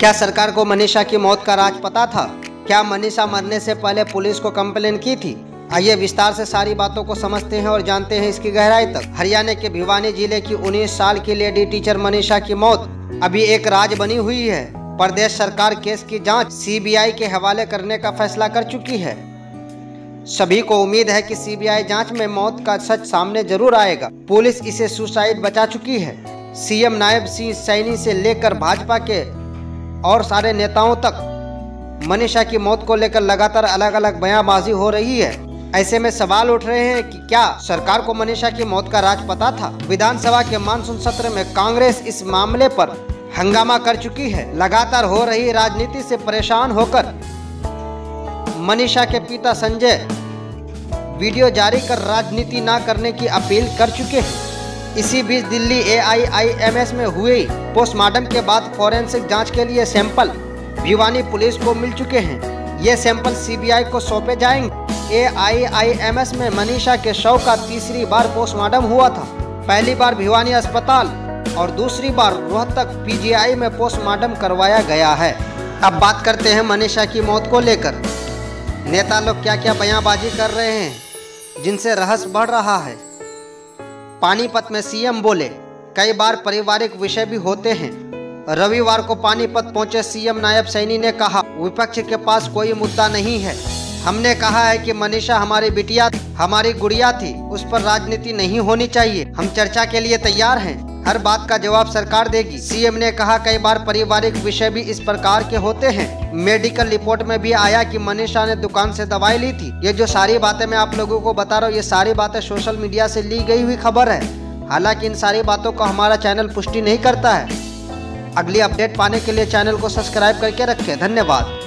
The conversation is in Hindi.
क्या सरकार को मनीषा की मौत का राज पता था? क्या मनीषा मरने से पहले पुलिस को कंप्लेन की थी? आइए विस्तार से सारी बातों को समझते हैं और जानते हैं इसकी गहराई तक। हरियाणा के भिवानी जिले की 19 साल की लेडी टीचर मनीषा की मौत अभी एक राज बनी हुई है। प्रदेश सरकार केस की जांच सीबीआई के हवाले करने का फैसला कर चुकी है। सभी को उम्मीद है कि सीबीआई जांच में मौत का सच सामने जरूर आएगा। पुलिस इसे सुसाइड बता चुकी है। सीएम नायब सिंह सैनी से लेकर भाजपा के और सारे नेताओं तक मनीषा की मौत को लेकर लगातार अलग अलग बयानबाजी हो रही है। ऐसे में सवाल उठ रहे हैं कि क्या सरकार को मनीषा की मौत का राज पता था? विधानसभा के मानसून सत्र में कांग्रेस इस मामले पर हंगामा कर चुकी है। लगातार हो रही राजनीति से परेशान होकर मनीषा के पिता संजय वीडियो जारी कर राजनीति न करने की अपील कर चुके हैं। इसी बीच दिल्ली AIIMS में हुई पोस्टमार्टम के बाद फॉरेंसिक जांच के लिए सैंपल भिवानी पुलिस को मिल चुके हैं। ये सैंपल सीबीआई को सौंपे जाएंगे। AIIMS में मनीषा के शव का तीसरी बार पोस्टमार्टम हुआ था। पहली बार भिवानी अस्पताल और दूसरी बार रोहतक PGI में पोस्टमार्टम करवाया गया है। अब बात करते हैं मनीषा की मौत को लेकर। नेता लोग क्या क्या बयानबाजी कर रहे हैं जिनसे रहस्य बढ़ रहा है। पानीपत में सीएम बोले, कई बार पारिवारिक विषय भी होते हैं। रविवार को पानीपत पहुंचे सीएम नायब सैनी ने कहा, विपक्ष के पास कोई मुद्दा नहीं है। हमने कहा है कि मनीषा हमारी बिटिया, हमारी गुड़िया थी, उस पर राजनीति नहीं होनी चाहिए। हम चर्चा के लिए तैयार हैं। हर बात का जवाब सरकार देगी। सीएम ने कहा, कई बार पारिवारिक विषय भी इस प्रकार के होते हैं। मेडिकल रिपोर्ट में भी आया कि मनीषा ने दुकान से दवाई ली थी। ये जो सारी बातें मैं आप लोगों को बता रहा हूँ, ये सारी बातें सोशल मीडिया से ली गई हुई खबर है। हालांकि इन सारी बातों को हमारा चैनल पुष्टि नहीं करता है। अगली अपडेट पाने के लिए चैनल को सब्सक्राइब करके रखें। धन्यवाद।